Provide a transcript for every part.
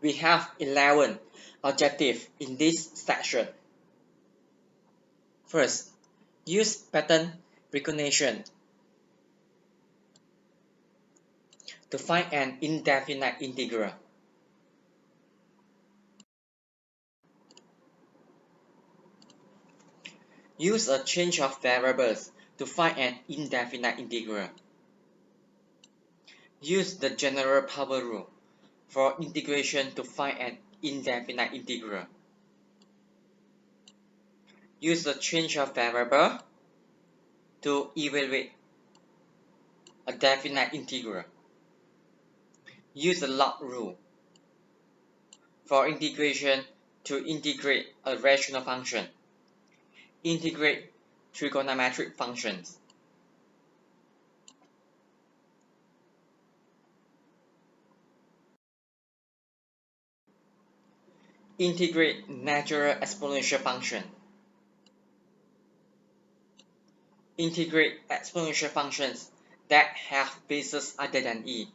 We have 11 objectives in this section. First, use pattern recognition to find an indefinite integral. Use a change of variables to find an indefinite integral. Use the general power rule for integration to find an indefinite integral. Use the change of variable to evaluate a definite integral. Use the log rule for integration to integrate a rational function. Integrate trigonometric functions. Integrate natural exponential function. Integrate exponential functions that have bases other than e.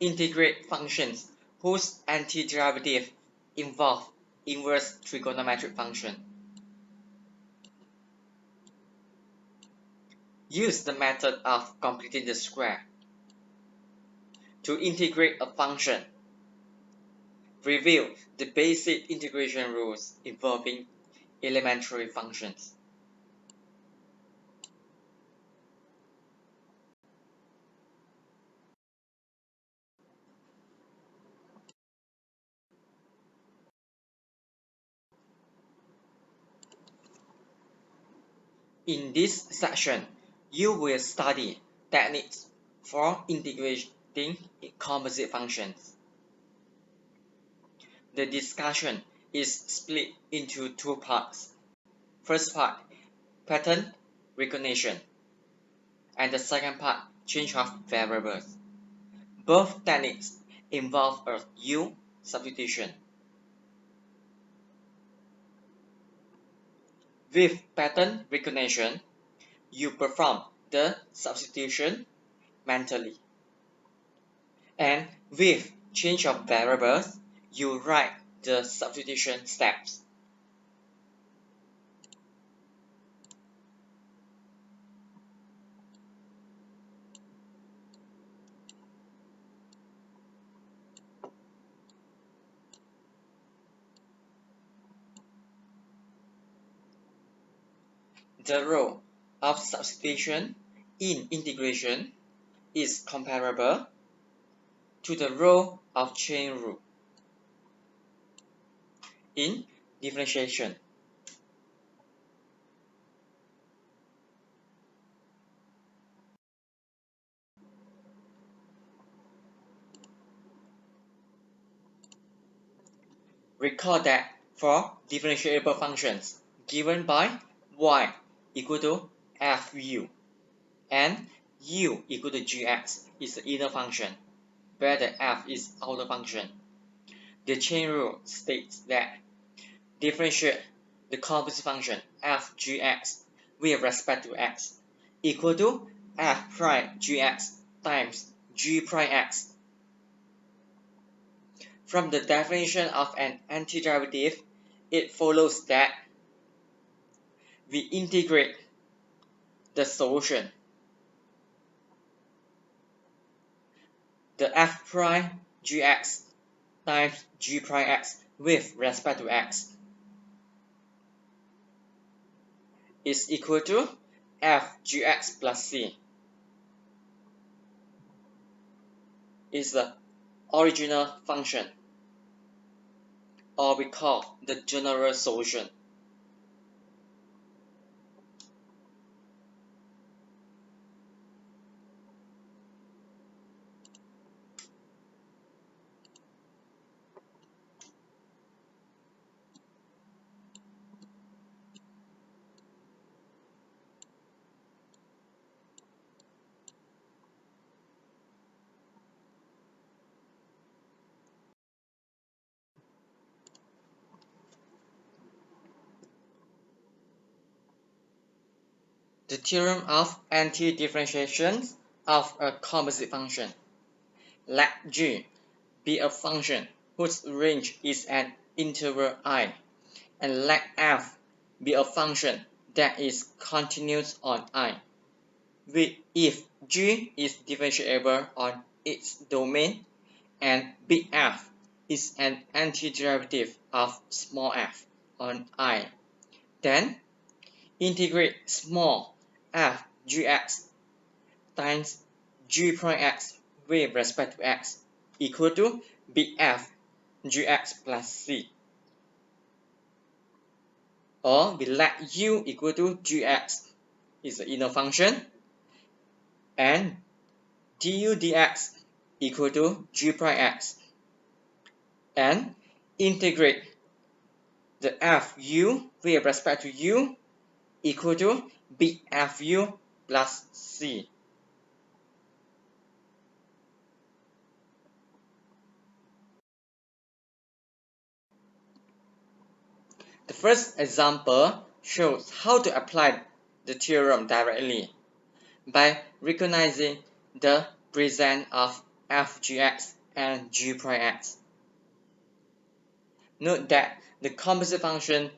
Integrate functions whose antiderivative involve inverse trigonometric function. Use the method of completing the square to integrate a function. Review the basic integration rules involving elementary functions. In this section, you will study techniques for integrating composite functions. The discussion is split into two parts. First part, pattern recognition, and the second part, change of variables. Both techniques involve a u-substitution. With pattern recognition, you perform the substitution mentally. And with change of variables, you write the substitution steps. The role of substitution in integration is comparable to the role of chain rule in differentiation. Recall that for differentiable functions given by y equal to fu and u equal to gx is the inner function, where the f is outer function. The chain rule states that differentiate the composite function f gx with respect to x equal to f prime gx times g prime x. From the definition of an antiderivative, it follows that we integrate the solution, the f prime gx times g prime x with respect to x is equal to f gx plus c is the original function, or we call the general solution. The theorem of anti-differentiation of a composite function. Let g be a function whose range is an interval I, and let f be a function that is continuous on I. If g is differentiable on its domain and big F is an antiderivative of small f on I, then integrate small f gx times g prime x with respect to x equal to big F gx plus c. Or we let u equal to gx is the inner function, and du dx equal to g prime x, and integrate the fu with respect to u equal to big fu plus c. The first example shows how to apply the theorem directly by recognizing the presence of fgx and g prime x. Note that the composite function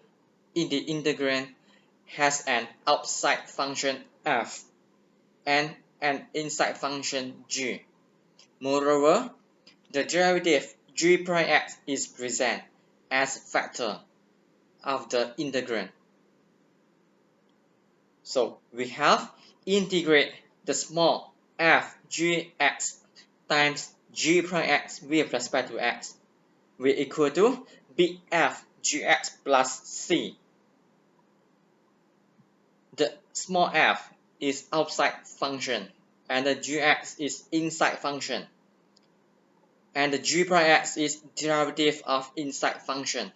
in the integrand has an outside function f and an inside function g. Moreover, the derivative g prime x is present as factor of the integrand. So we have integrate the small f gx times g prime x with respect to x will equal to big F gx plus c. The small f is outside function and the gx is inside function, and the g prime x is derivative of inside function.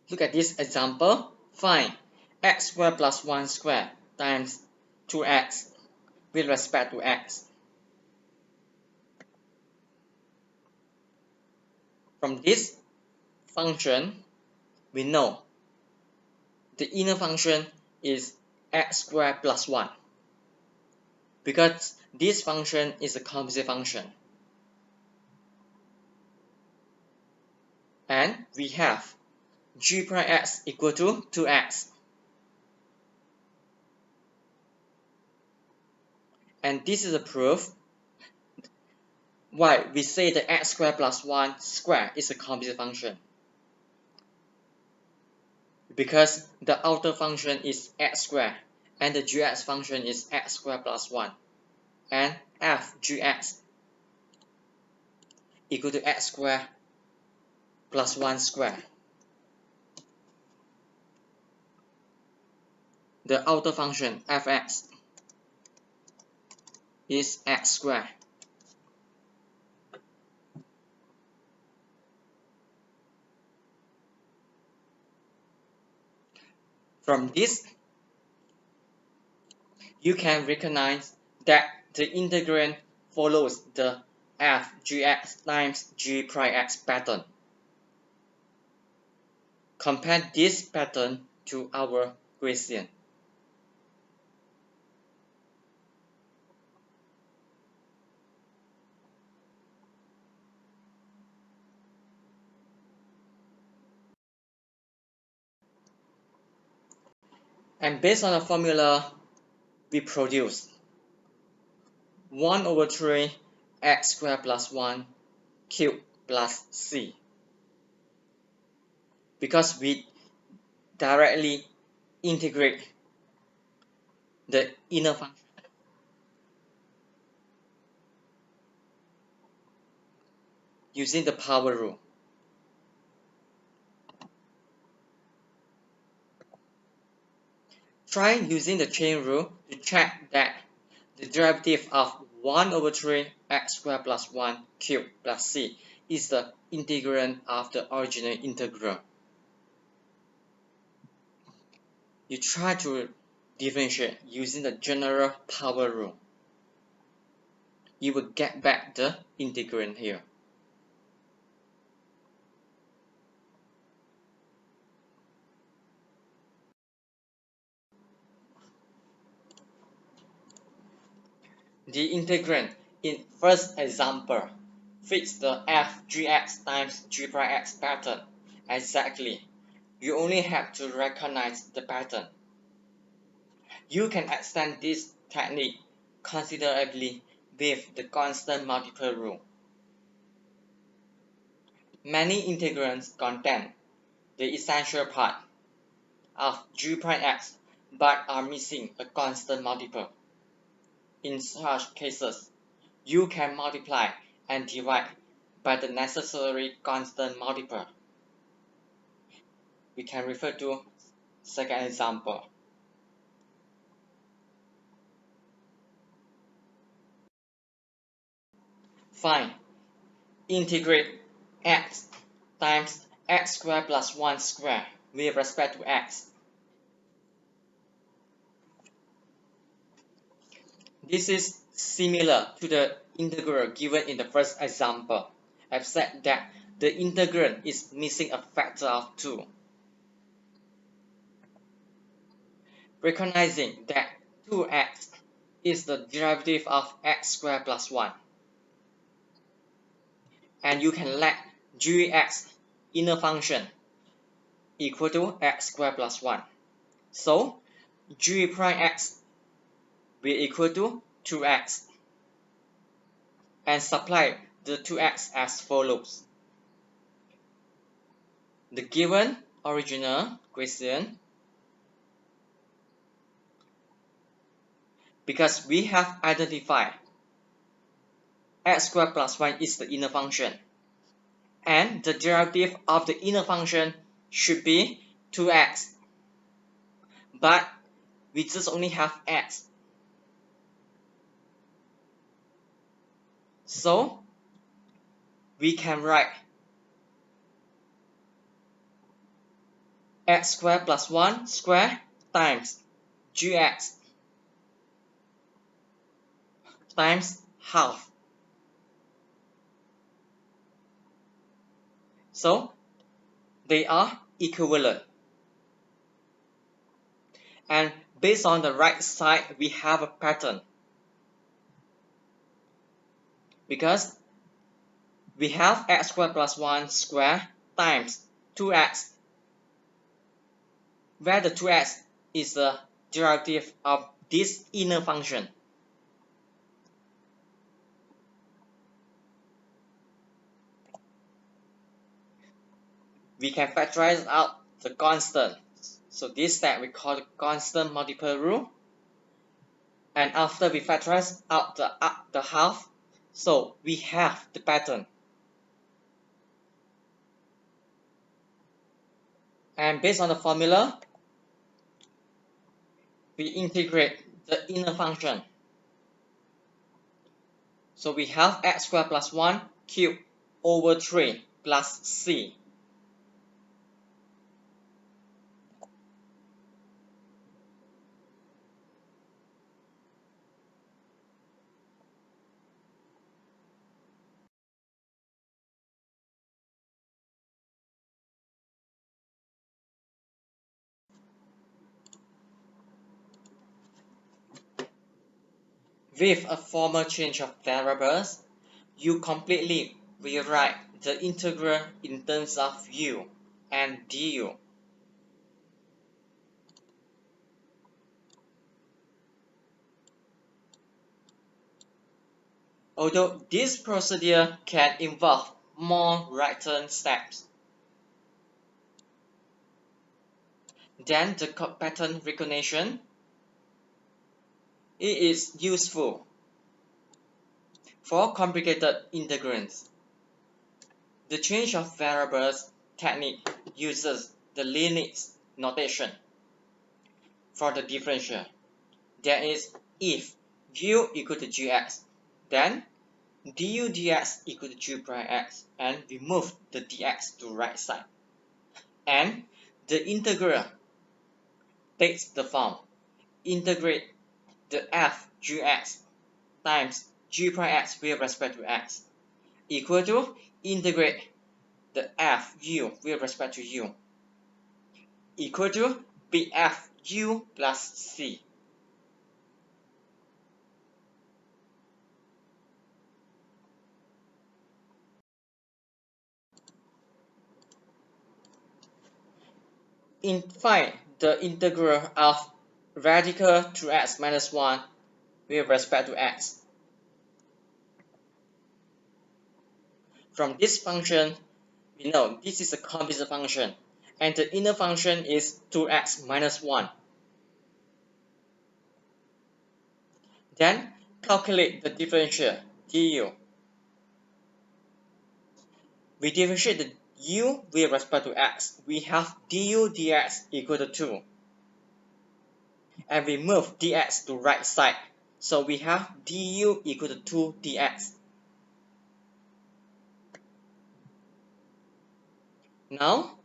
Look at this example. Find x squared plus 1 squared times 2x with respect to x. From this function, we know the inner function is x squared plus 1 because this function is a composite function. And we have g prime x equal to 2x. And this is a proof why we say that x squared plus 1 squared is a composite function. Because the outer function is x squared and the gx function is x squared plus 1, and f gx equal to x squared plus 1 squared. The outer function fx is x squared. From this, you can recognize that the integrand follows the f gx times g prime x pattern. Compare this pattern to our question. And based on the formula we produce 1 over 3 x squared plus 1 cubed plus c. Because we directly integrate the inner function using the power rule. Try using the chain rule to check that the derivative of 1 over 3 x squared plus 1 cubed plus c is the integrand of the original integral. You try to differentiate using the general power rule. you will get back the integrand here. The integrand in first example fits the f gx times g prime x pattern exactly. You only have to recognize the pattern. You can extend this technique considerably with the constant multiple rule. Many integrands contain the essential part of g prime x but are missing a constant multiple. In such cases, you can multiply and divide by the necessary constant multiple. We can refer to second example. Find integrate x times x squared plus 1 squared with respect to x. This is similar to the integral given in the first example, except that the integrand is missing a factor of 2. Recognizing that 2x is the derivative of x squared plus 1, and you can let gx inner function equal to x squared plus 1. So g prime x will equal to 2x, and supply the 2x as follows. The given original question, because we have identified x squared plus 1 is the inner function, and the derivative of the inner function should be 2x, but we just only have x. So we can write x squared plus 1 squared times gx times half. So they are equivalent. And based on the right side, we have a pattern. Because we have x squared plus 1 squared times 2x, where the 2x is the derivative of this inner function. We can factorize out the constant. So this step we call the constant multiple rule. And after we factorize out the half, so we have the pattern. And based on the formula, we integrate the inner function. So we have x squared plus 1 cubed over 3 plus c. With a formal change of variables, you completely rewrite the integral in terms of u and du. Although this procedure can involve more right-turn steps than the pattern recognition, it is useful for complicated integrands. The change of variables technique uses the limits notation for the differential. That is, if u equal to gx, then du dx equal to g prime x, and we move the dx to right side. And the integral takes the form integrate the f gx times g prime x with respect to x equal to integrate the fu with respect to u equal to bfu plus c. Find the integral of radical 2x minus 1 with respect to x. From this function, we know this is a composite function, and the inner function is 2x minus 1. Then, calculate the differential du. We differentiate the u with respect to x. We have du dx equal to 2. And we move dx to right side. So we have du equal to 2 dx. Now,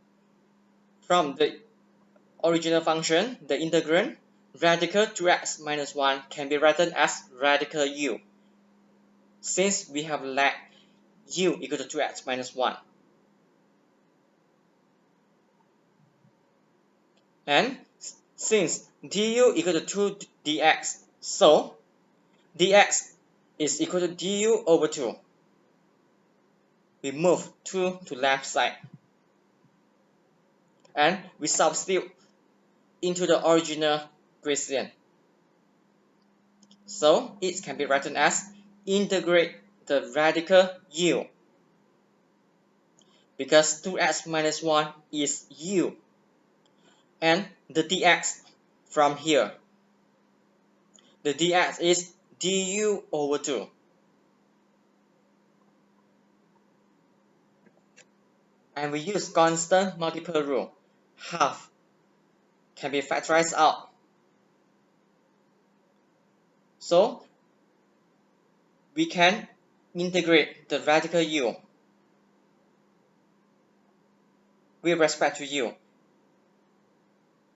from the original function, the integrand, radical 2x minus 1 can be written as radical u, since we have let u equal to 2x minus 1. And since du equal to 2 dx, so dx is equal to du over 2. We move 2 to left side. And we substitute into the original gradient. So it can be written as integrate the radical u, because 2x minus 1 is u, and the dx from here, the dx is du over 2. And we use constant multiple rule. Half can be factorized out. So we can integrate the radical u with respect to u.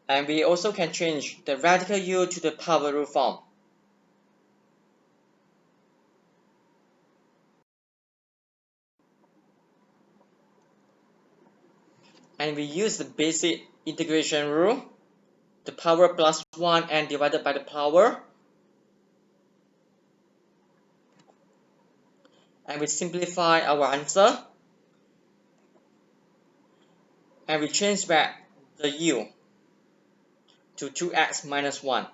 And we also can change the radical u to the power rule form. And we use the basic integration rule, the power plus 1 and divided by the power. And we simplify our answer. And we change back the u to 2x minus 1.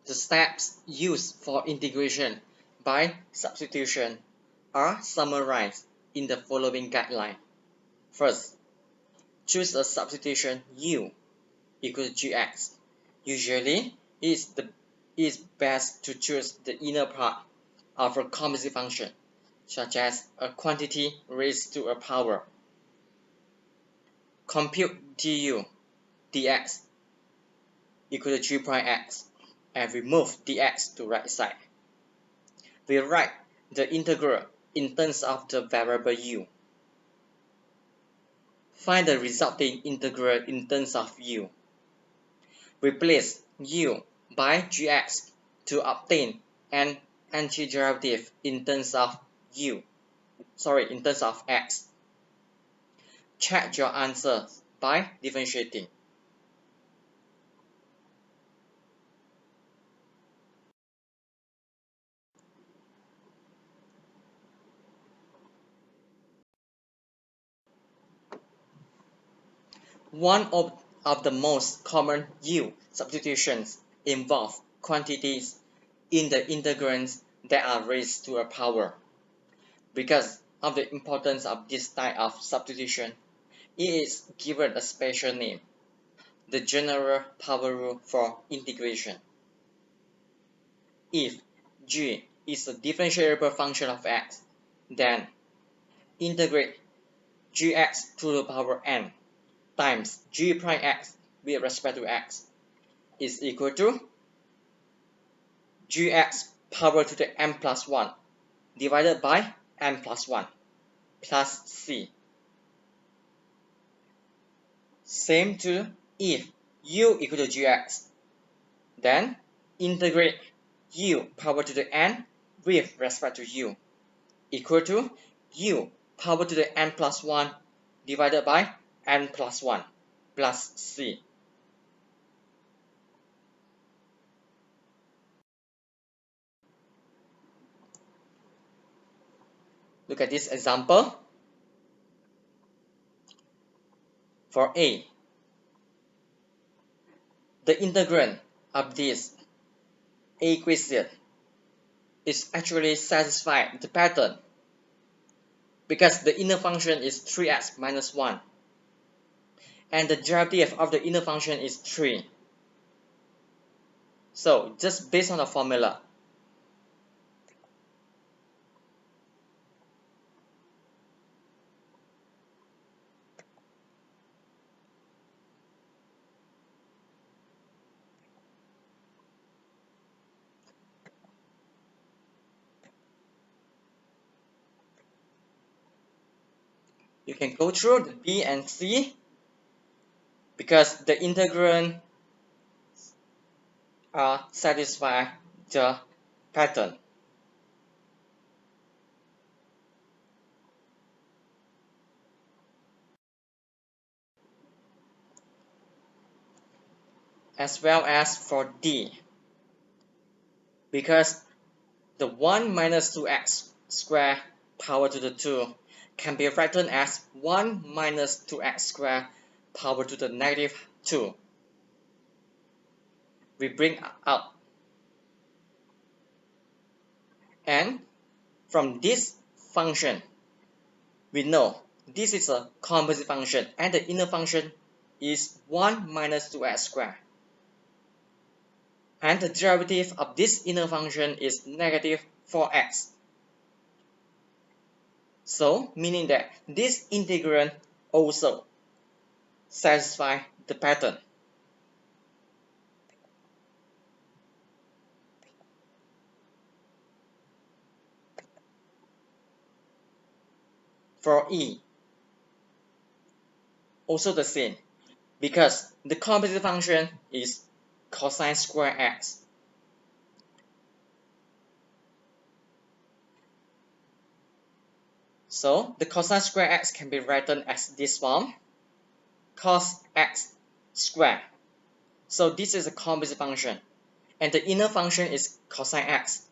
The steps used for integration by substitution are summarized in the following guideline. First, choose a substitution u equal to gx. Usually, it is best to choose the inner part of a composite function, such as a quantity raised to a power. Compute du dx equal to g prime x, and we move dx to right side. We write the integral in terms of the variable u. Find the resulting integral in terms of u. Replace u by gx to obtain an antiderivative in terms of x. Check your answer by differentiating. One of the most common u-substitutions involve quantities in the integrands that are raised to a power. Because of the importance of this type of substitution, it is given a special name, the general power rule for integration. If g is a differentiable function of x, then integrate gx to the power n times g prime x with respect to x is equal to gx power to the n plus 1 divided by n plus 1 plus c. Same to if u equal to gx, then integrate u power to the n with respect to u equal to u power to the n plus 1 divided by n plus 1 plus c. Look at this example. For a, the integrand of this equation is actually satisfying the pattern because the inner function is 3x minus 1 and the derivative of the inner function is 3. So just based on the formula, you can go through the b and c because the integrand satisfy the pattern. As well as for d, because the 1 minus 2x squared power to the 2 can be written as 1 minus 2x squared power to the negative 2. We bring out, and from this function we know this is a composite function and the inner function is 1 minus 2x squared, and the derivative of this inner function is negative 4x. So meaning that this integrand also satisfy the pattern. For e, also the same, because the composite function is cosine square x. So the cosine square x can be written as this form, cos x squared. So this is a composite function, and the inner function is cosine x,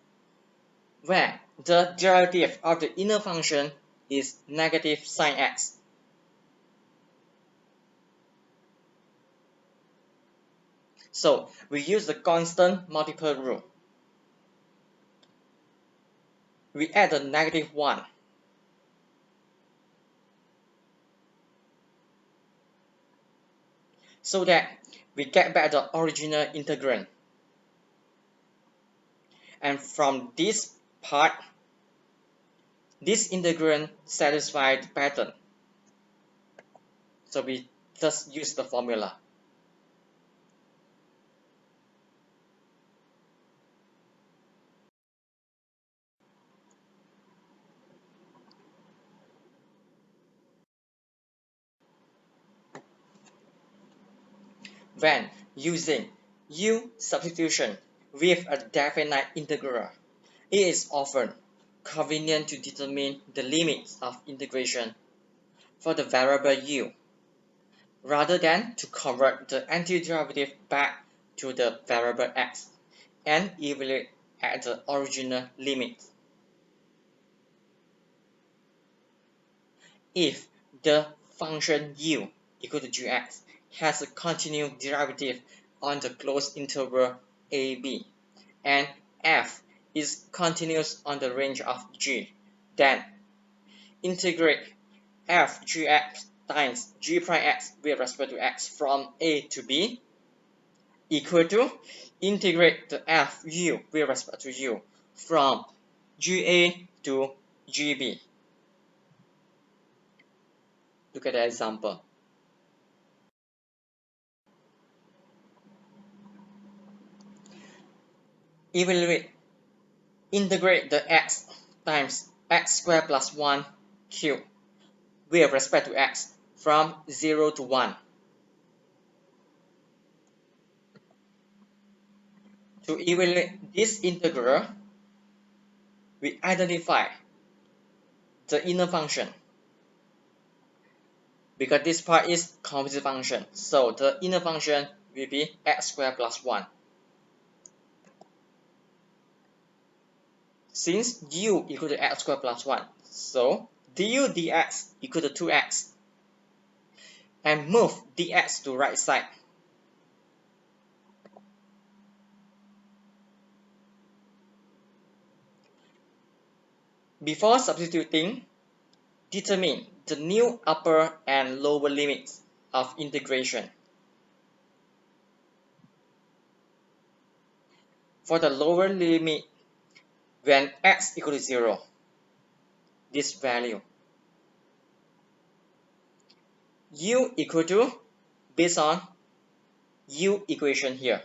where the derivative of the inner function is negative sine x. So we use the constant multiple rule. We add the negative 1. So that we get back the original integrand. And from this part, this integrand satisfies the pattern. So we just use the formula. When using u-substitution with a definite integral, it is often convenient to determine the limits of integration for the variable u, rather than to convert the antiderivative back to the variable x and evaluate at the original limit. If the function u equal to gx has a continuous derivative on the closed interval ab, and f is continuous on the range of g, then integrate f gx times g prime x with respect to x from a to b equal to integrate the f u with respect to u from ga to gb. Look at the example. Evaluate, integrate the x times x squared plus 1 cubed with respect to x from 0 to 1. To evaluate this integral, we identify the inner function because this part is composite function. So the inner function will be x squared plus 1. Since u equal to x squared plus 1, so du dx equal to 2x. And move dx to right side. Before substituting, determine the new upper and lower limits of integration. For the lower limit, when x equal to 0, this value, u equal to, based on u equation here,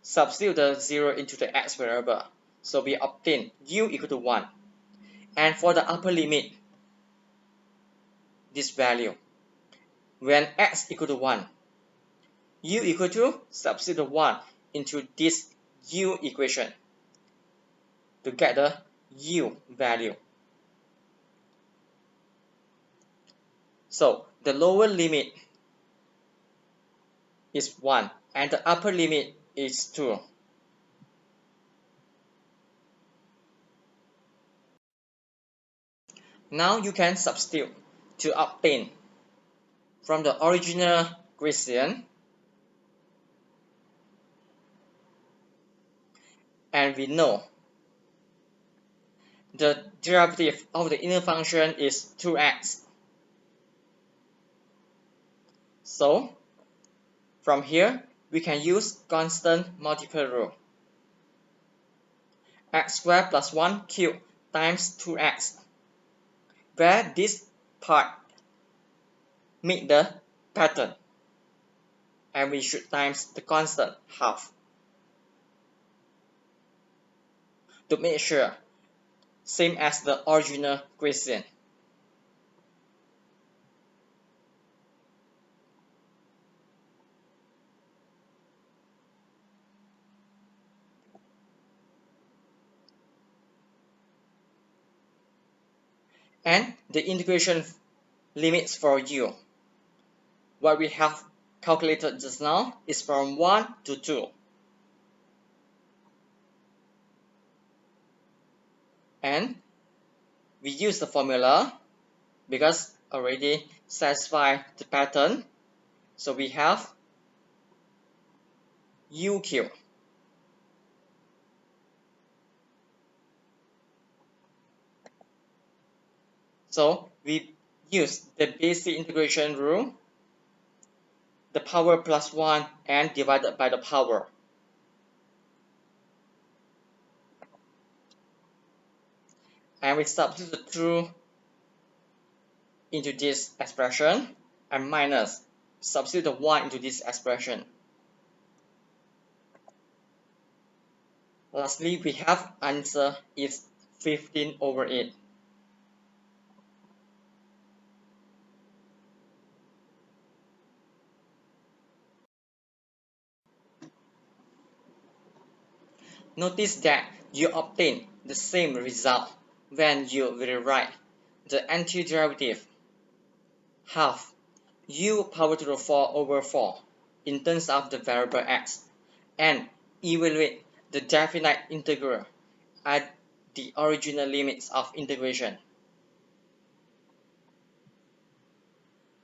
substitute the 0 into the x variable, so we obtain u equal to 1. And for the upper limit, this value, when x equal to 1, u equal to, substitute 1 into this u equation to get the u value. So the lower limit is 1 and the upper limit is 2. Now you can substitute to obtain from the original equation, and we know the derivative of the inner function is 2x. So from here we can use constant multiple rule. X squared plus 1 cubed times 2x, where this part meet the pattern, and we should times the constant half to make sure same as the original equation. And the integration limits for u, what we have calculated just now, is from 1 to 2. And we use the formula because already satisfy the pattern. So we have u cubed. So we use the basic integration rule, the power plus 1 and divided by the power. And we substitute the 2 into this expression and minus, substitute the 1 into this expression. Lastly, we have answer is 15/8. Notice that you obtain the same result when you rewrite the antiderivative half u power to the 4/4 in terms of the variable x and evaluate the definite integral at the original limits of integration.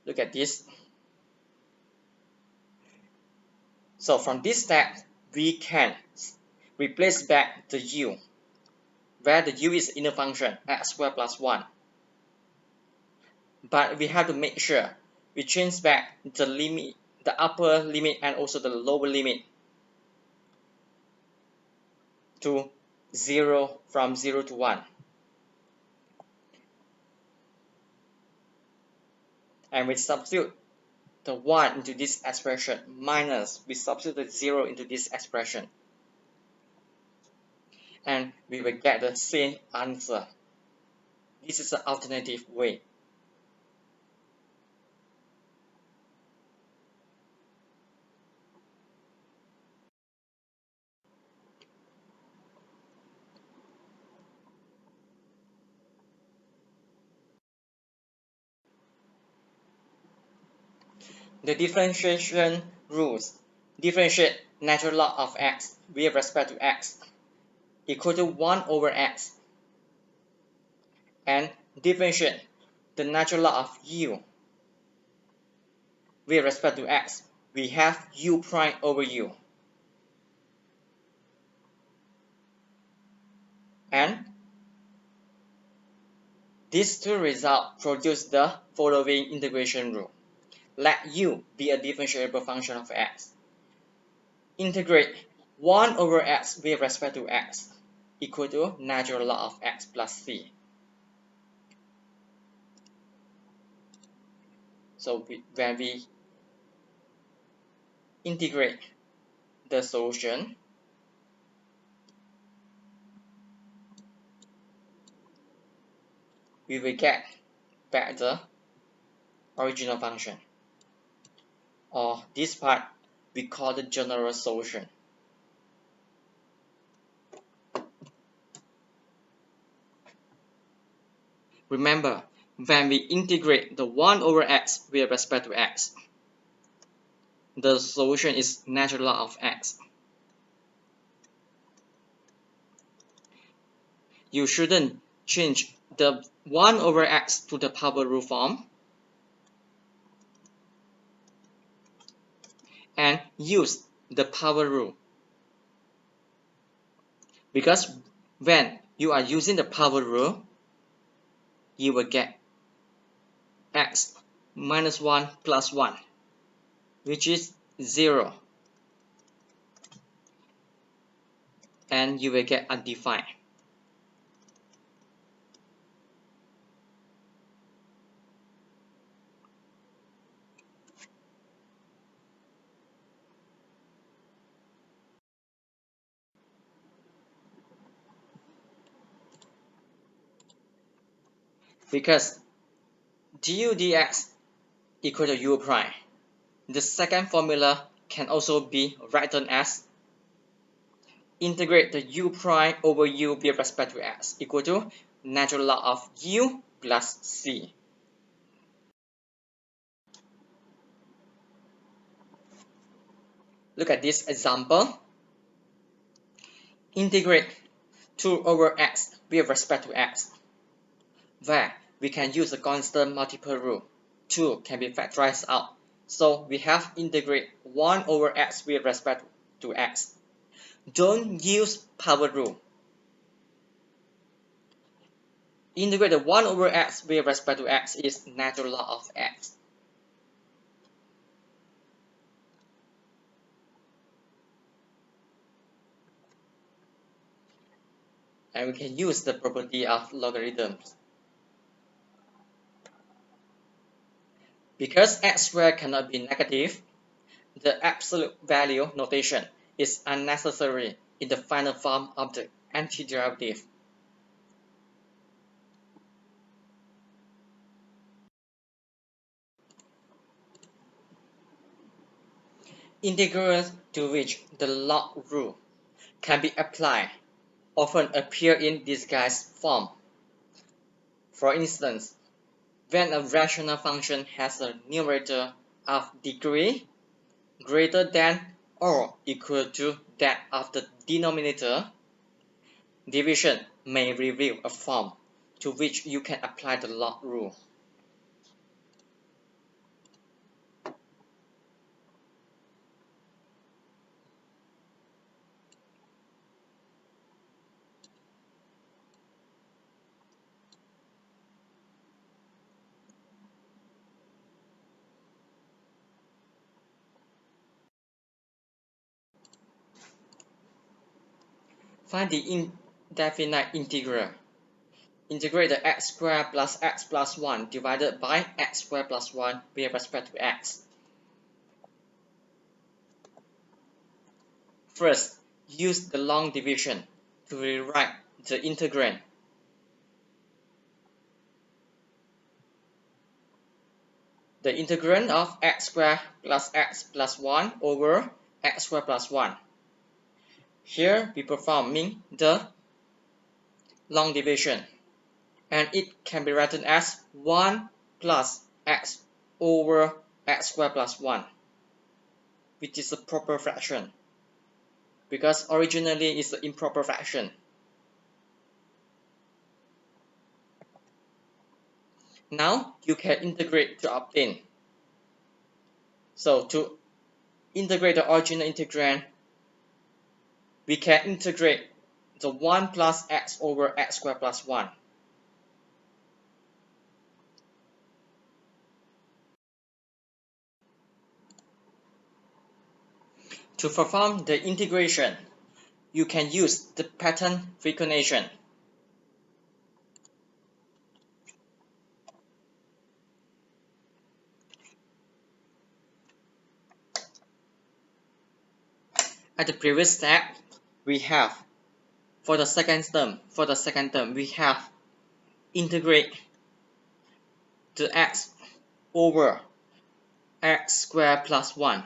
Look at this. So from this step, we can replace back the u, where the u is inner function x squared plus 1. But we have to make sure we change back the limit, the upper limit and also the lower limit to 0, from 0 to 1. And we substitute the 1 into this expression minus we substitute the 0 into this expression. And we will get the same answer. This is the alternative way. the differentiation rules. Differentiate natural log of x with respect to x equal to 1 over x, and differentiate the natural log of u with respect to x. We have u prime over u, and these two results produce the following integration rule. Let u be a differentiable function of x. Integrate 1 over x with respect to x equal to natural log of x plus c. So when we integrate the solution, we will get back the original function, or this part we call the general solution. Remember, when we integrate the 1 over x with respect to x, the solution is natural log of x. You shouldn't change the 1 over x to the power rule form and use the power rule, because when you are using the power rule, you will get x minus 1 plus 1, which is 0, and you will get undefined. Because du dx equal to u prime, the second formula can also be written as integrate the u prime over u with respect to x equal to natural log of u plus c. Look at this example. Integrate 2 over x with respect to x, where we can use the constant multiple rule. 2 can be factorized out. So we have integrate 1 over x with respect to x. Don't use power rule. Integrate the 1 over x with respect to x is natural log of x. And we can use the property of logarithms. Because x squared cannot be negative, the absolute value notation is unnecessary in the final form of the antiderivative. Integrals to which the log rule can be applied often appear in disguised form. For instance, when a rational function has a numerator of degree greater than or equal to that of the denominator, division may reveal a form to which you can apply the log rule. Find the indefinite integral. Integrate the x squared plus x plus 1 divided by x squared plus 1 with respect to x. First, use the long division to rewrite the integrand. The integrand of x squared plus x plus 1 over x squared plus 1. Here we performing the long division, and it can be written as 1 plus x over x squared plus 1, which is a proper fraction, because originally it's an improper fraction. Now you can integrate to obtain. So to integrate the original integrand, we can integrate the 1 plus x over x squared plus 1. To perform the integration, you can use the pattern recognition. At the previous step, we have for the second term we have integrate the x over x squared plus 1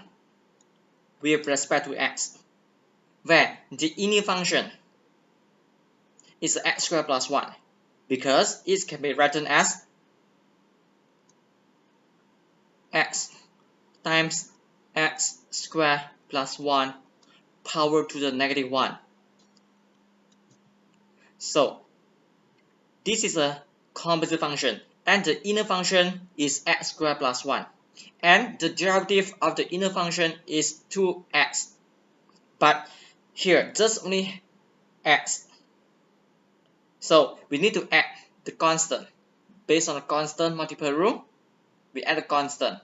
with respect to x, where the inner function is x squared plus 1, because it can be written as x times x squared plus 1 power to the negative 1. So this is a composite function, and the inner function is x squared plus 1, and the derivative of the inner function is 2x, but here just only x. So we need to add the constant. Based on the constant multiple rule, we add a constant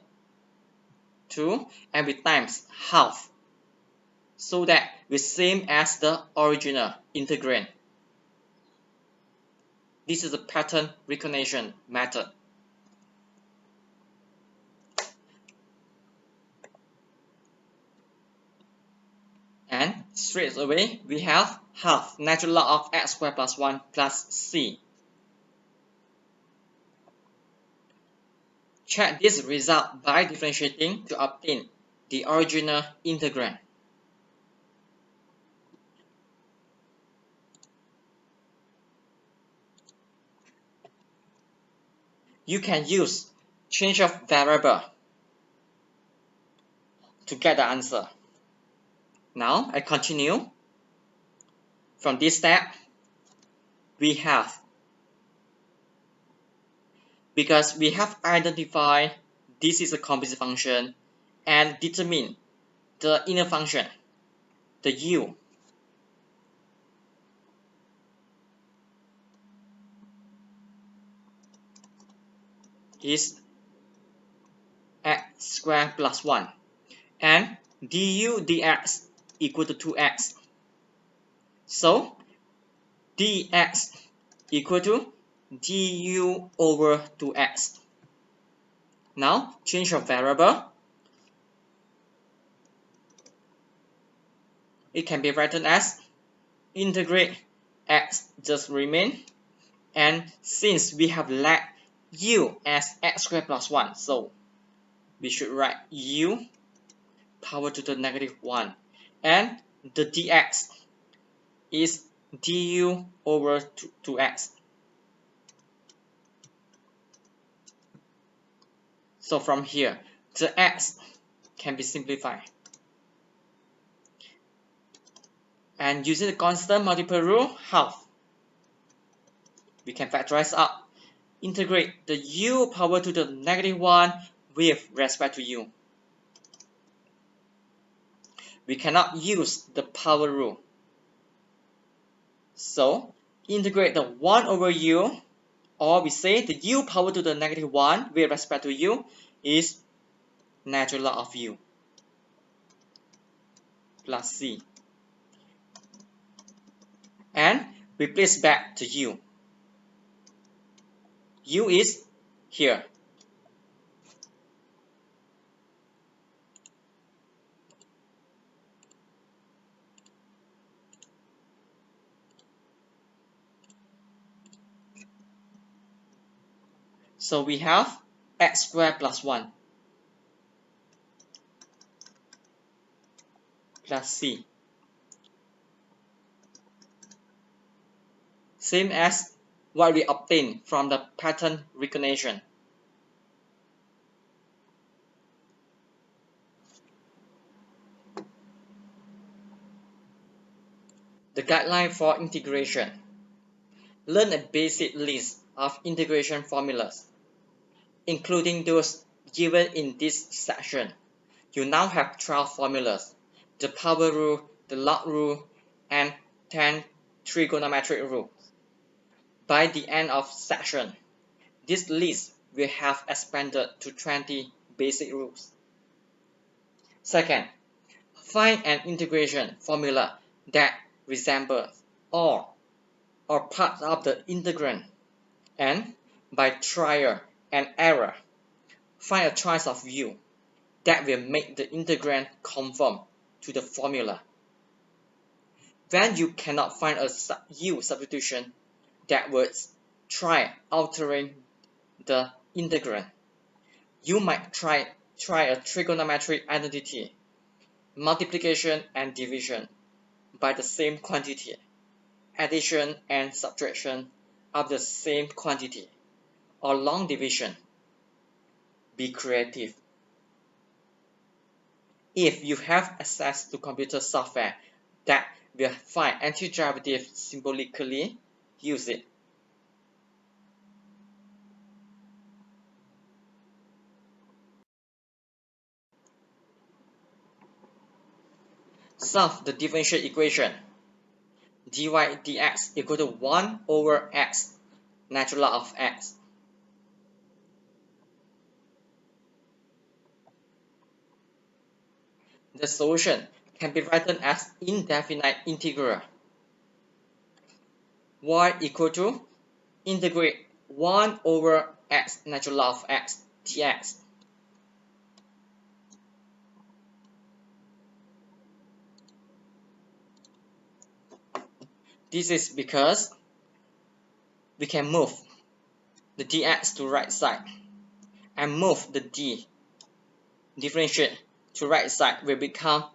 2 and we times half, so that we same as the original integrand. This is a pattern recognition method. And straight away we have half natural log of x squared plus 1 plus c. Check this result by differentiating to obtain the original integrand. You can use change of variable to get the answer. Now I continue. From this step, we have, because we have identified this is a composite function and determine the inner function, the u. Is x squared plus 1, and du dx equal to 2x. So dx equal to du over 2x. Now change of variable. It can be written as integrate x just remain, and since we have let u as x squared plus 1, so we should write u power to the negative 1, and the dx is du over 2x. So from here, the x can be simplified. And using the constant multiple rule, half, we can factorize out. Integrate the u power to the negative 1 with respect to u. We cannot use the power rule. So integrate the 1 over u, or we say the u power to the negative 1 with respect to u is natural log of u plus c. And replace back to u. U is here. So we have x squared plus 1 plus c. Same as what we obtained from the pattern recognition. The guideline for integration. Learn a basic list of integration formulas, including those given in this section. You now have 12 formulas: the power rule, the log rule, and 10 trigonometric rules. By the end of section, this list will have expanded to 20 basic rules. Second, find an integration formula that resembles all or parts of the integrand, and by trial and error, find a choice of u that will make the integrand conform to the formula. When you cannot find a u-substitution that works, try altering the integrand. You might try a trigonometric identity, multiplication and division by the same quantity, addition and subtraction of the same quantity, or long division. Be creative. If you have access to computer software that will find antiderivative symbolically, use it. Solve the differential equation. dy dx equal to 1 over x natural log of x. The solution can be written as indefinite integral. Y equal to integrate 1 over x natural log of x dx. This is because we can move the dx to right side and move the differentiate to right side will become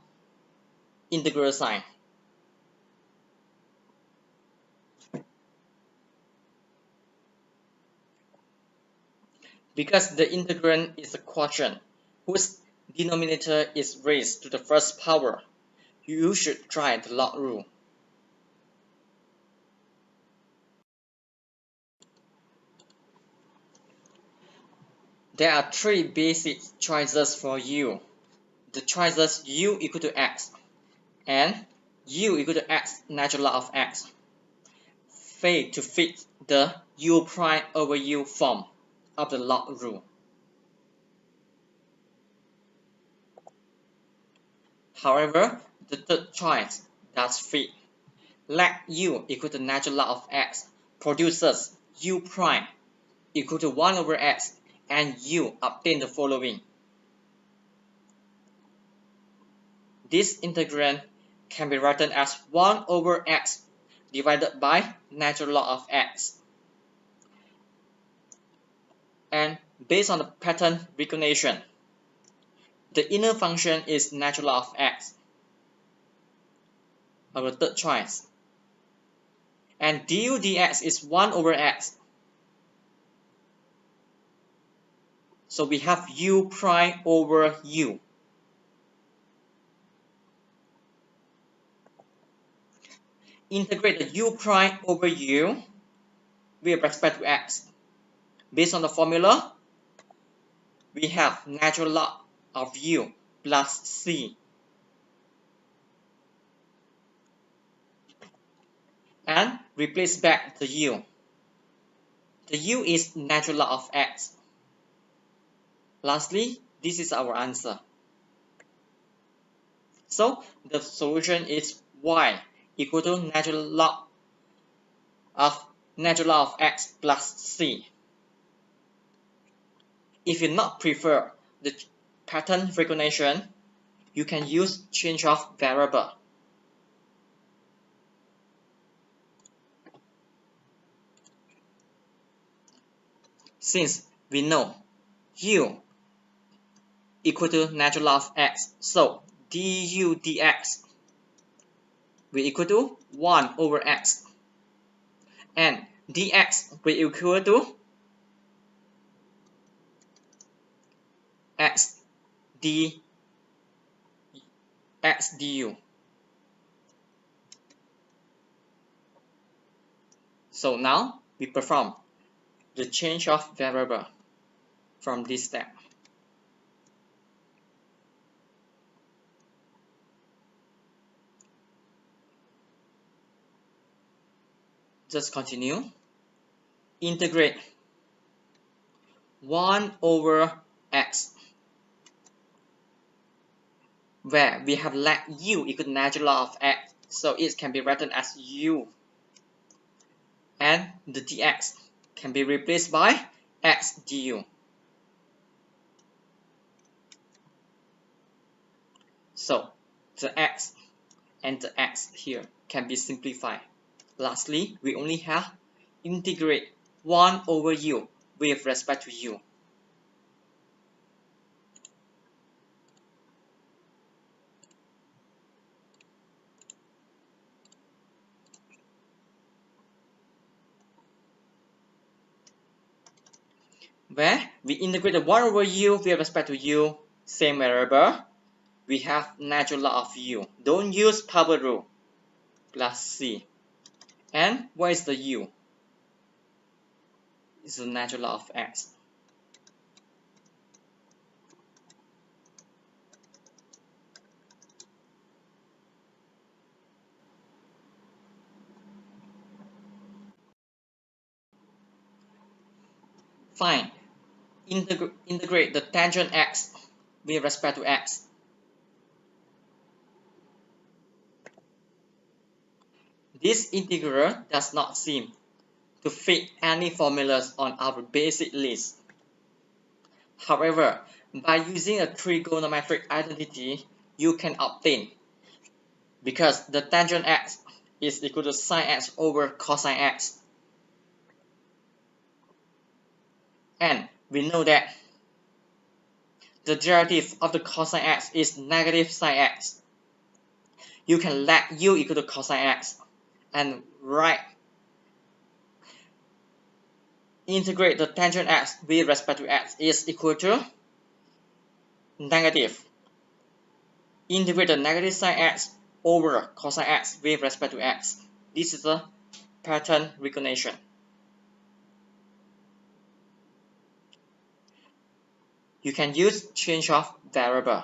integral sign. Because the integrand is a quotient whose denominator is raised to the first power, you should try the log rule. There are 3 basic choices for u. The choices u equal to x and u equal to x natural log of x fail to fit the u prime over u form of the log rule. However, the third choice does fit. Let u equal to natural log of x produces u prime equal to 1 over x, and you obtain the following. This integrand can be written as 1 over x divided by natural log of x. And based on the pattern recognition, the inner function is natural log of x, our third choice. And du dx is 1 over x. So we have u prime over u. Integrate the u prime over u with respect to x. Based on the formula, we have natural log of u plus c. And replace back the u. The u is natural log of x. Lastly, this is our answer. So the solution is y equal to natural log of x plus c. If you not prefer the pattern recognition, you can use change of variable. Since we know u equal to natural log of x, so du dx will equal to 1 over x, and dx will equal to x du. So now we perform the change of variable from this step. Just continue. Integrate 1 over x, where we have let u equal to natural log of x, so it can be written as u, and the dx can be replaced by x du. So the x and the x here can be simplified. Lastly, we only have integrate 1 over u with respect to u. Where we integrate the 1 over u with respect to u, same variable, we have natural log of u. Don't use power rule. Plus c. And what is the u? It's the natural log of x. Fine. Integrate the tangent x with respect to x. This integral does not seem to fit any formulas on our basic list. However, by using a trigonometric identity, you can obtain, because the tangent x is equal to sine x over cosine x. And we know that the derivative of the cosine x is negative sine x. You can let u equal to cosine x and write integrate the tangent x with respect to x is equal to negative. Integrate the negative sine x over cosine x with respect to x. This is a pattern recognition. You can use change of variable.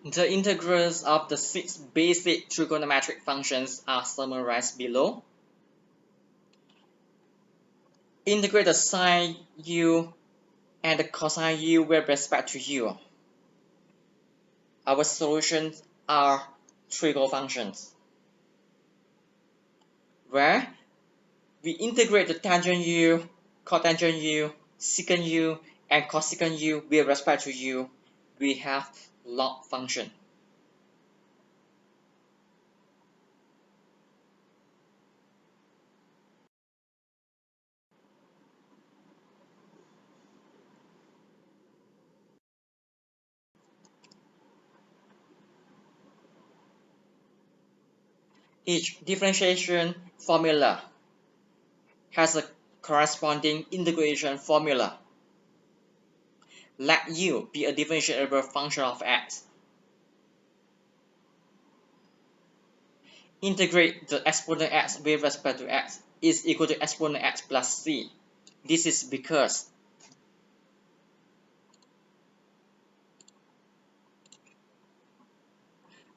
The integrals of the 6 basic trigonometric functions are summarized below. Integrate the sine u and the cosine u with respect to u. Our solutions are trigo functions, where we integrate the tangent u, cotangent u, secant u, and cosecant u with respect to u. We have log function. Each differentiation formula has a corresponding integration formula. Let u be a differentiable function of x. Integrate the exponent x with respect to x is equal to exponent x plus c. This is because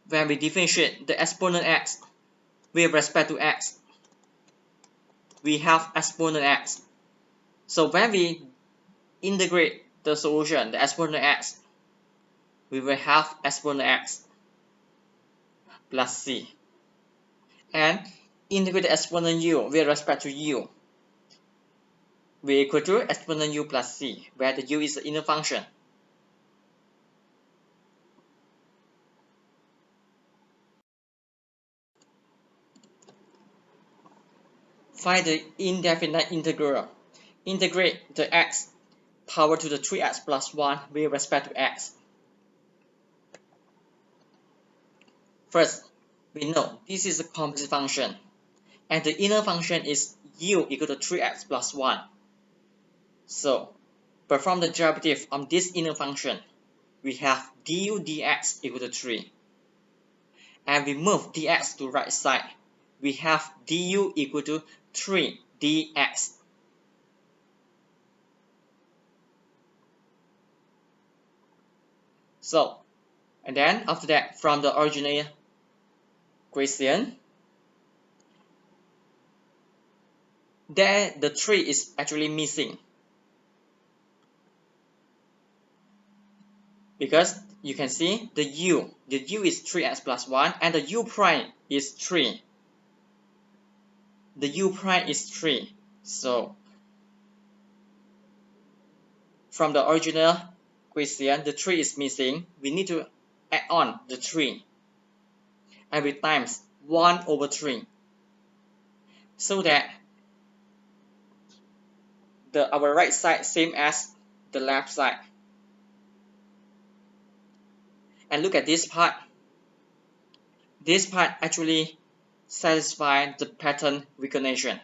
when we differentiate the exponent x with respect to x, we have exponent x. So when we integrate the solution, the exponent x, we will have exponent x plus c. And integrate the exponent u with respect to u, we equal to exponent u plus c, where the u is the inner function. Find the indefinite integral. Integrate the x power to the 3x plus 1 with respect to x. First, we know this is a composite function, and the inner function is u equal to 3x plus 1. So, perform the derivative on this inner function. We have du dx equal to 3. And we move dx to right side. We have du equal to 3 dx. So, and then after that, from the original equation, there the 3 is actually missing, because you can see the u is 3x plus 1 and the u prime is 3. The u prime is 3. So from the original equation, the 3 is missing. We need to add on the 3. And we times 1 over 3. So that our right side same as the left side. And look at this part. This part actually satisfies the pattern recognition.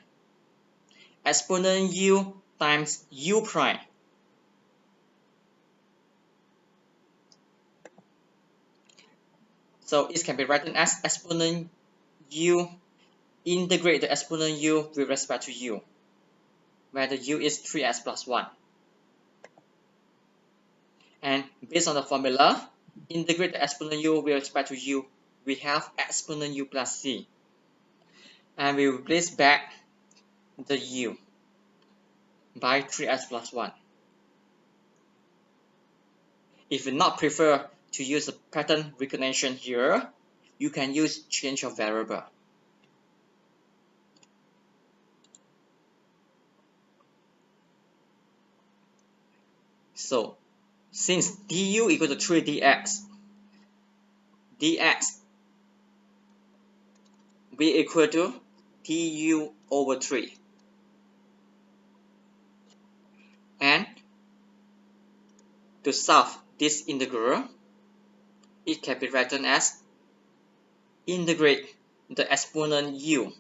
Exponent u times u prime. So it can be written as exponent u integrate the exponent u with respect to u, where the u is 3x plus 1. And based on the formula, integrate the exponent u with respect to u, we have exponent u plus c. And we replace back the u by 3x plus 1. If you not prefer to use the pattern recognition here, you can use change of variable. So, since du equal to 3 dx we equal to du over 3. And to solve this integral, it can be written as integrate the exponent u,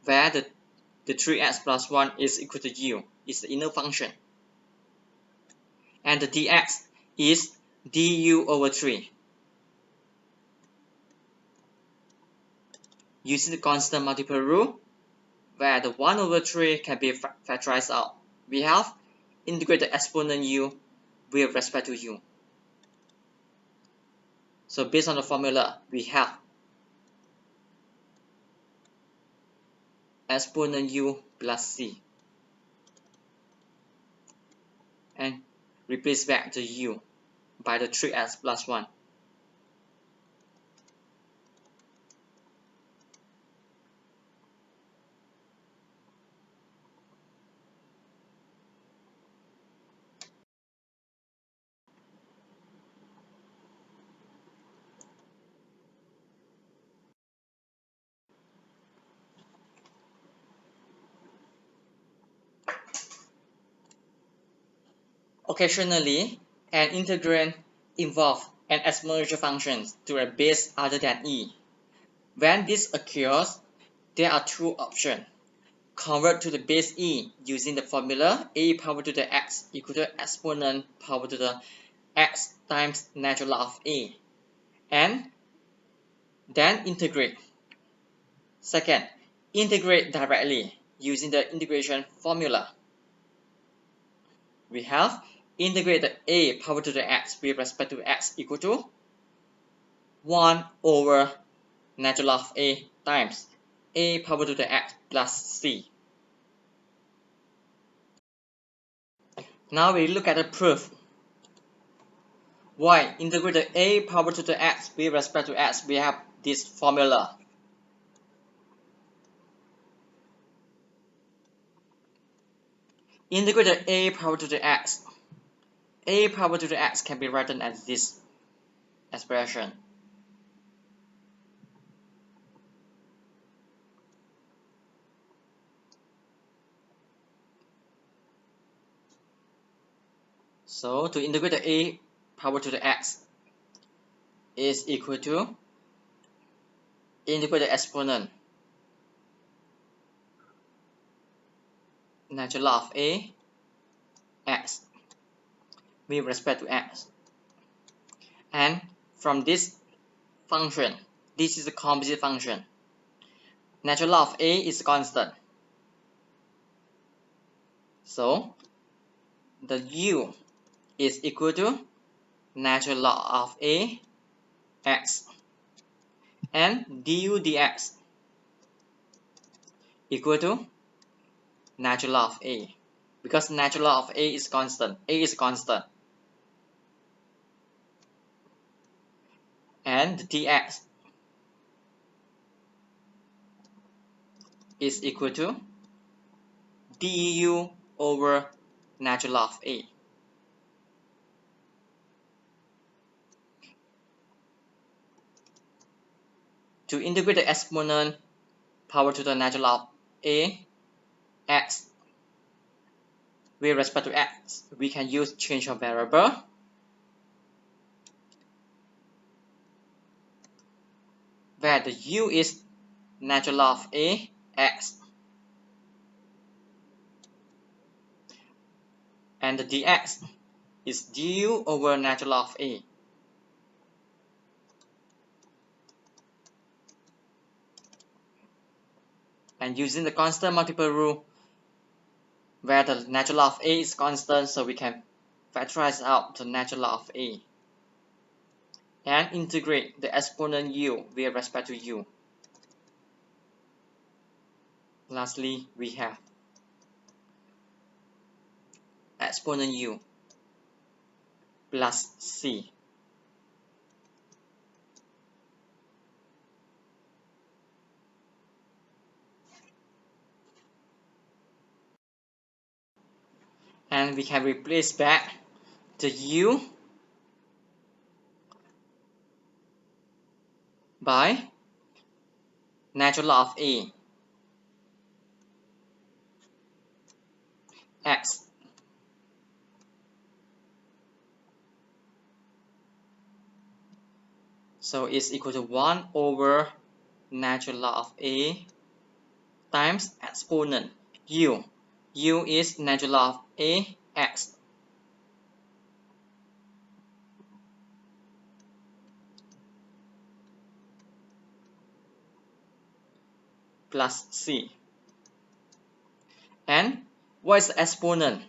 where the 3x plus 1 is equal to u, is the inner function. And the dx is du over 3. Using the constant multiple rule, where the 1 over 3 can be factorized out, we have integrate the exponent u with respect to u. So based on the formula, we have exponent u plus c, and replace back the u by the 3x plus 1. Occasionally, an integrand involves an exponential function to a base other than e. When this occurs, there are two options. Convert to the base e using the formula a power to the x equal to exponent power to the x times natural log of a, and then integrate. Second, integrate directly using the integration formula. We have integrate the a power to the x with respect to x equal to 1 over natural log of a times a power to the x plus c. Now we look at the proof. Why integrate the a power to the x with respect to x? We have this formula. Integrate the a power to the x. A power to the x can be written as this expression. So to integrate the a power to the x is equal to integrate the exponent natural log of a x with respect to x. And from this function, this is a composite function. Natural log of a is constant. So the u is equal to natural log of a x, and du dx equal to natural log of a, because natural log of a is constant. A is constant, and the dx is equal to du over natural log of a. To integrate the exponent power to the natural log of a x with respect to x, we can use change of variable. Where the u is natural log of a x, and the dx is du over natural log of a. And using the constant multiple rule, where the natural log of a is constant, so we can factorize out the natural log of a and integrate the exponent u with respect to u. Lastly, we have exponent u plus c. And we can replace back the u by natural log of a x. So it's equal to 1 over natural log of a times exponent u. U is natural log of a x plus c. And what is the exponent?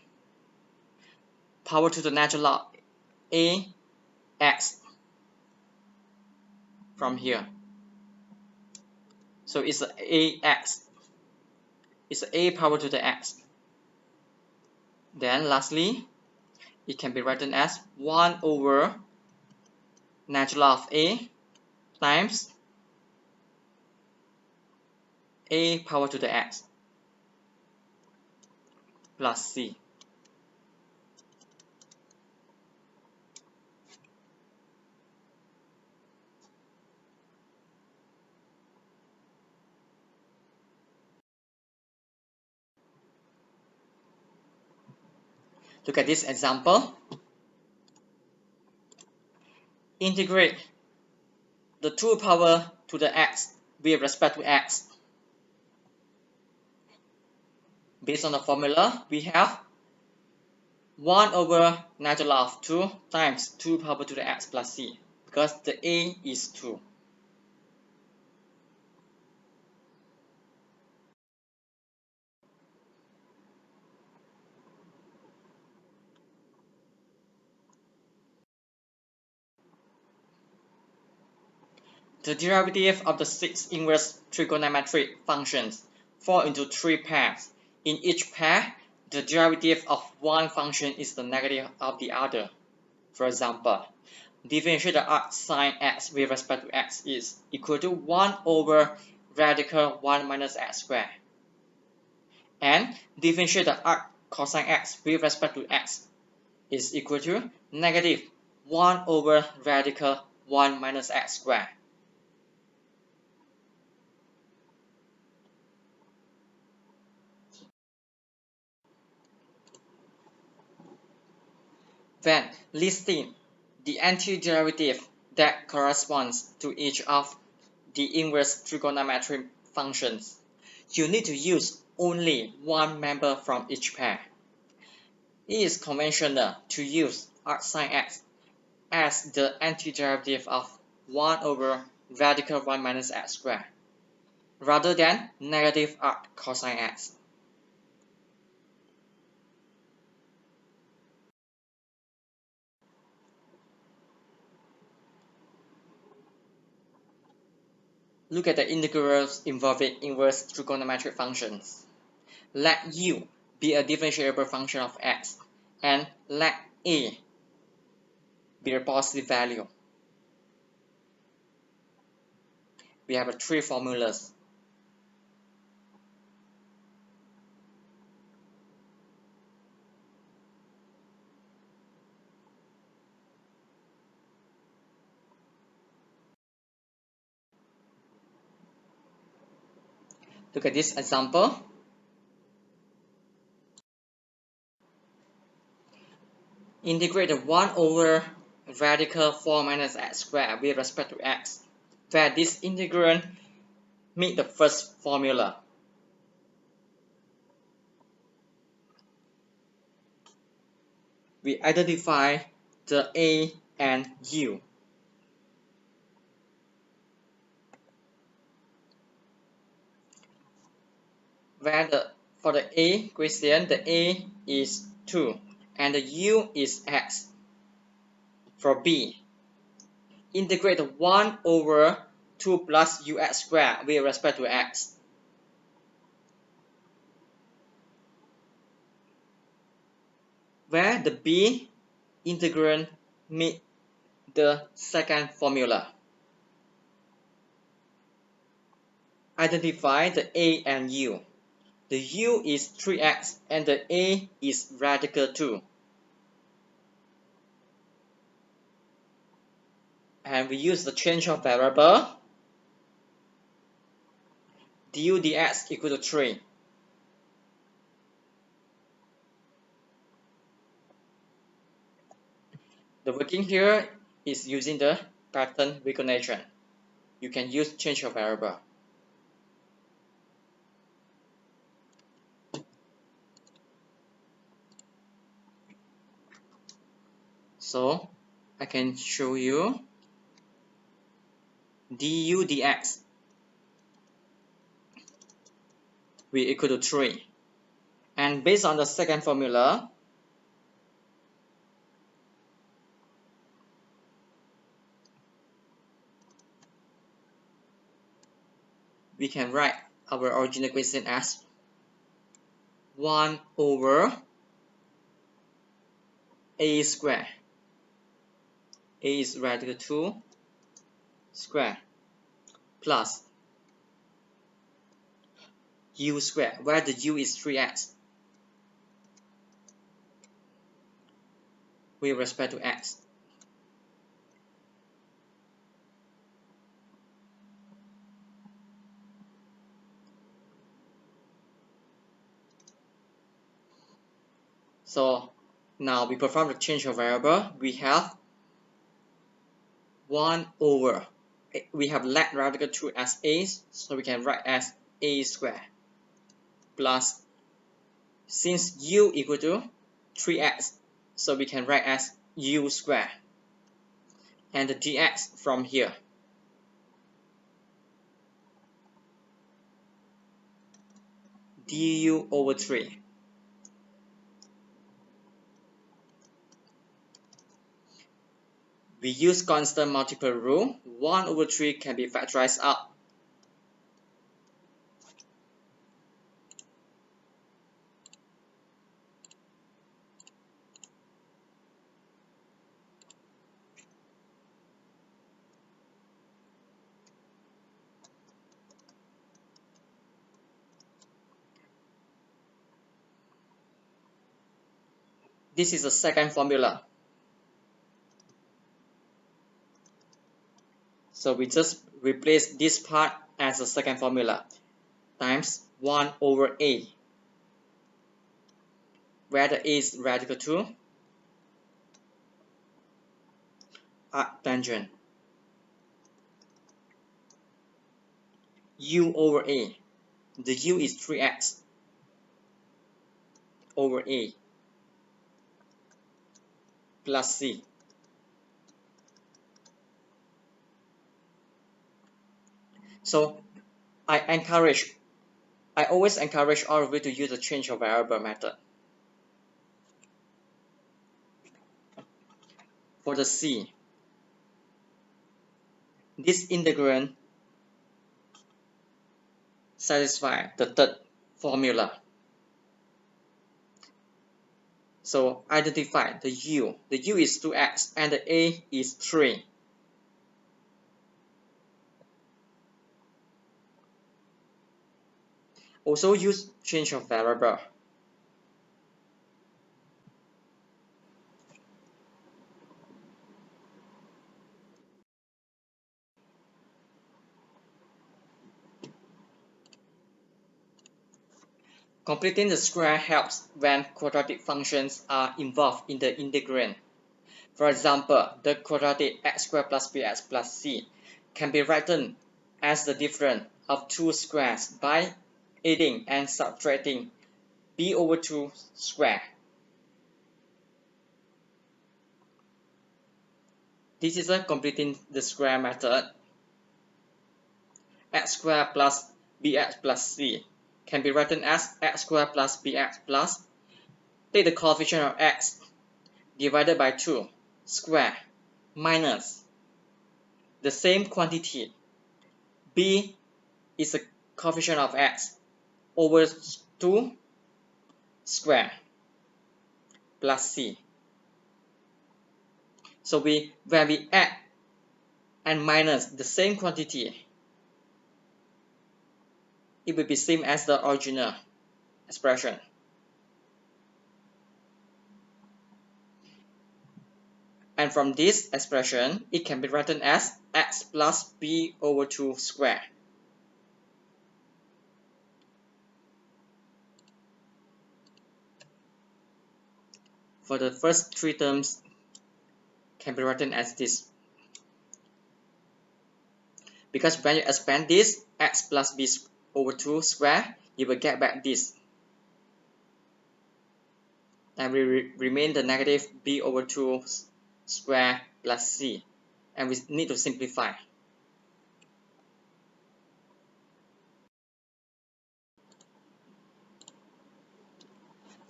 Power to the natural log a x. from here. So it's ax. It's a power to the x. Then lastly, it can be written as 1 over natural log of a times a power to the x plus c. Look at this example. Integrate the 2 power to the x with respect to x. Based on the formula, we have 1 over natural log of 2 times 2 power to the x plus c, because the a is 2. The derivative of the 6 inverse trigonometric functions fall into 3 pairs. In each pair, the derivative of one function is the negative of the other. For example, differentiate the arc sine x with respect to x is equal to 1 over radical 1 minus x squared. And differentiate the arc cosine x with respect to x is equal to negative 1 over radical 1 minus x squared. Then, listing the antiderivative that corresponds to each of the inverse trigonometric functions, you need to use only one member from each pair. It is conventional to use arc sine x as the antiderivative of 1 over radical 1 minus x squared, rather than negative arc cosine x. Look at the integrals involving inverse trigonometric functions. Let u be a differentiable function of x, and let a be a positive value. We have 3 formulas. Look at this example. Integrate the 1 over radical 4 minus x squared with respect to x, where this integrand meet the first formula. We identify the a and u. Where for the a question, the a is 2 and the u is x. For b, integrate the 1 over 2 plus ux squared with respect to x. Where the b integrand meet the second formula. Identify the a and u. The u is 3x and the a is radical 2. And we use the change of variable. Du dx equal to 3. The working here is using the pattern recognition. You can use change of variable. So I can show you du dx will equal to 3. And based on the second formula, we can write our original equation as 1 over a square. A is radical 2 square plus u square, where the u is 3x with respect to x. So now we perform the change of variable. We have 1 over, we have let radical 2 as a, so we can write as a square plus, since u equal to 3x, so we can write as u square, and the dx from here. Du over 3. We use constant multiple rule. 1 over 3 can be factorized out. This is the second formula. So we just replace this part as the second formula times 1 over a, where the a is radical 2 arctangent, u over a, the u is 3x over a plus c. So I always encourage all of you to use the change of variable method. For the c, this integrand satisfies the third formula. So identify the u. The u is 2x and the a is 3. Also use change of variable. Completing the square helps when quadratic functions are involved in the integrand. For example, the quadratic x squared plus bx plus c can be written as the difference of two squares by adding and subtracting b over 2 square. This is a completing the square method. X squared plus bx plus c can be written as x squared plus bx plus, take the coefficient of x divided by 2 square minus the same quantity, b is the coefficient of x, over 2 square plus c. So when we add and minus the same quantity, it will be same as the original expression. And from this expression, it can be written as x plus b over 2 square. For the first three terms, can be written as this. Because when you expand this, x plus b over 2 square, you will get back this. And we remain the negative b over 2 square plus c. And we need to simplify.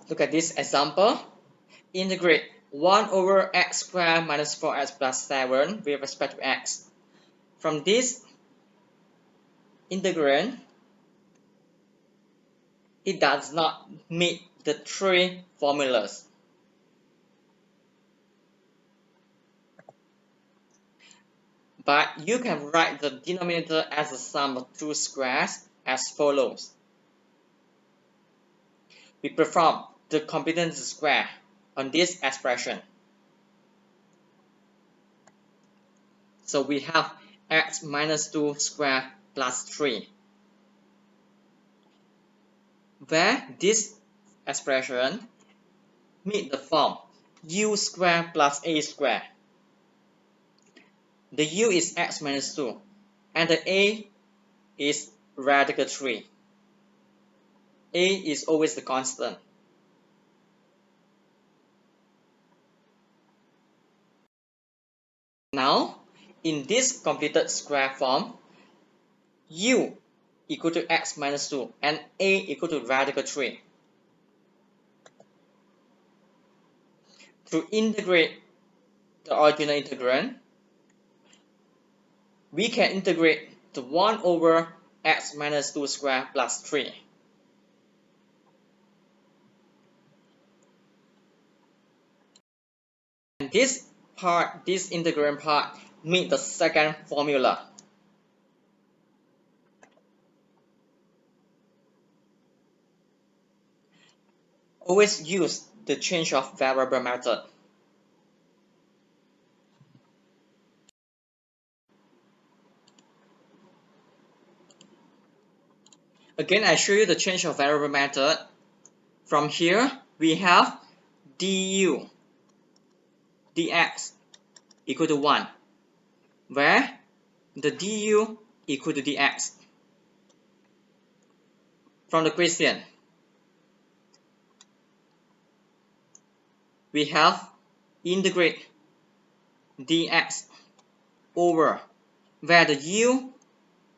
Look at this example. Integrate 1 over x squared minus 4x plus 7 with respect to x. From this integrand, it does not meet the three formulas. But you can write the denominator as the sum of two squares as follows. We perform the competency square on this expression. So we have x minus 2 squared plus 3, where this expression meet the form u squared plus a squared. The u is x minus 2 and the a is radical 3. A is always the constant. Now, in this completed square form, u equal to x minus 2 and a equal to radical 3. To integrate the original integrand, we can integrate to 1 over x minus 2 squared plus 3. And this part, this integrand part, meet the second formula. Always use the change of variable method. Again, I show you the change of variable method. From here, we have du dx equal to 1, where the du equal to dx. From the question, we have integrate dx over, where the u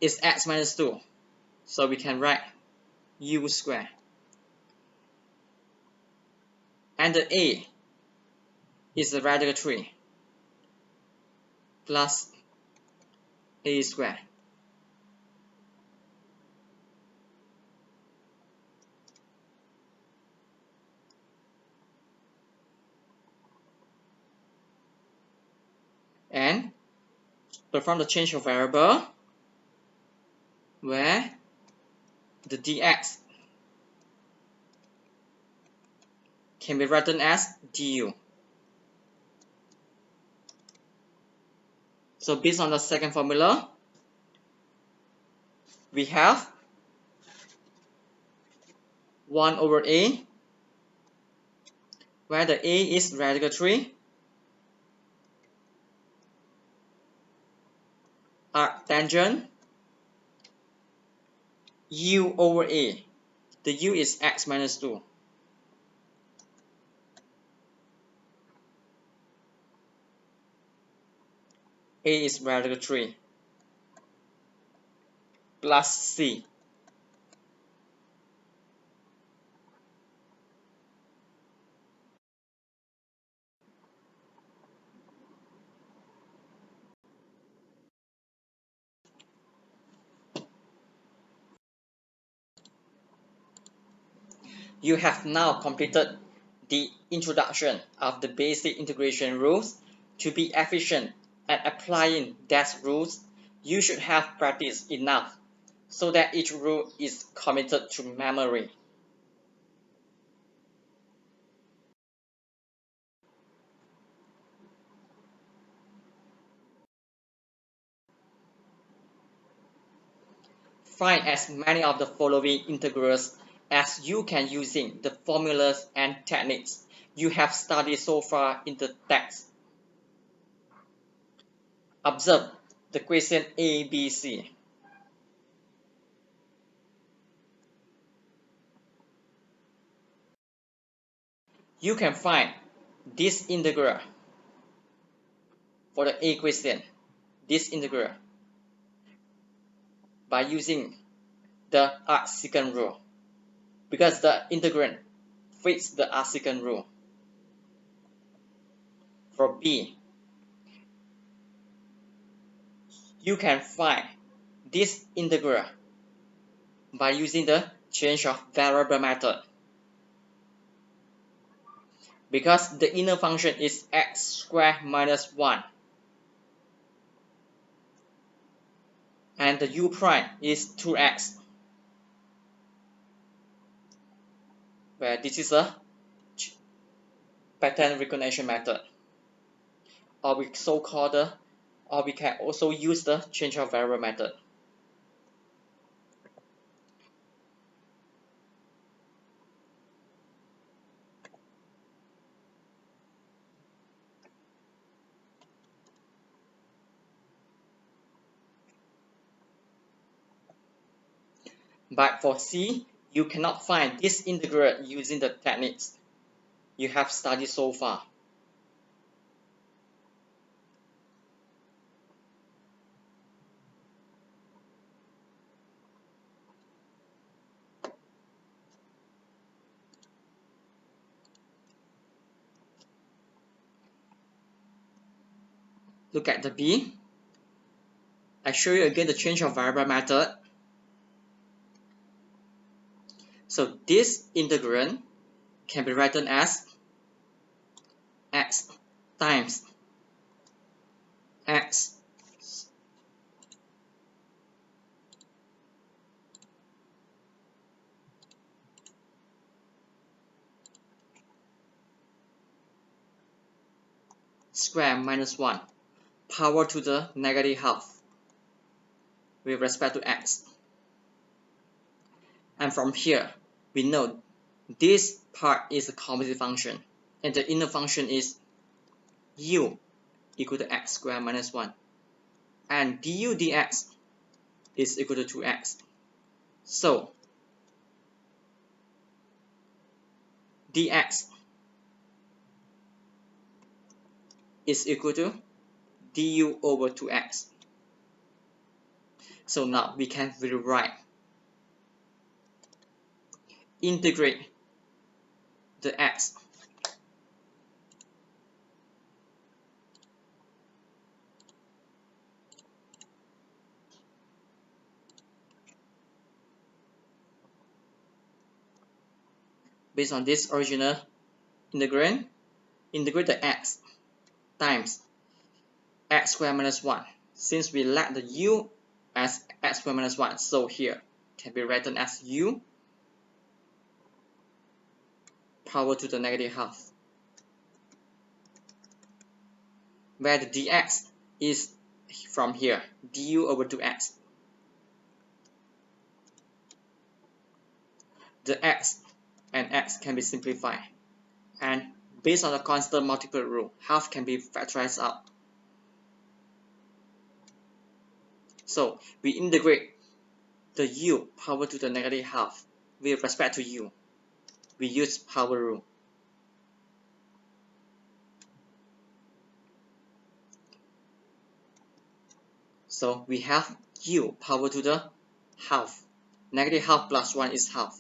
is x minus 2, so we can write u squared, and the a is the radical 3 plus a squared. And perform the change of variable, where the dx can be written as du. So based on the second formula, we have 1 over a, where the a is radical 3, arctangent, u over a, the u is x minus 2, a is radical 3, plus c. You have now completed the introduction of the basic integration rules. To be efficient at applying these rules, you should have practiced enough so that each rule is committed to memory. Find as many of the following integrals as you can using the formulas and techniques you have studied so far in the text. Observe the question A, B, C. You can find this integral for the A question, this integral, by using the arc-secant rule, because the integrand fits the arc-secant rule. For B, you can find this integral by using the change of variable method. Because the inner function is x squared minus 1 and the u prime is 2x, where this is a pattern recognition method, or we can also use the change of variable method. But for C, you cannot find this integral using the techniques you have studied so far. Look at the B. I show you again the change of variable method. So this integrand can be written as x times x square minus 1 power to the negative half with respect to x. And from here, we know this part is a composite function, and the inner function is u equal to x squared minus 1, and du dx is equal to 2x. So dx is equal to du over 2x. So now we can rewrite, integrate the x based on this original integrand, integrate the x times x squared minus 1. Since we lack the u as x squared minus 1, so here can be written as u power to the negative half, where the dx is from here, du over 2x. The x and x can be simplified, and based on the constant multiple rule, half can be factorized out. So we integrate the u power to the negative half with respect to u. We use power rule. So we have u power to the half. Negative half plus 1 is half,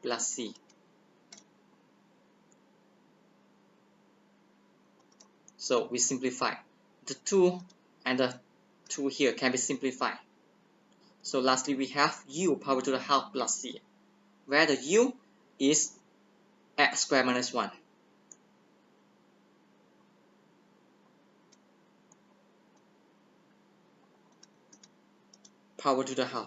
plus c. So we simplify. The 2 and the 2 here can be simplified. So lastly we have u power to the half plus c, where the u is x squared minus 1. Power to the half.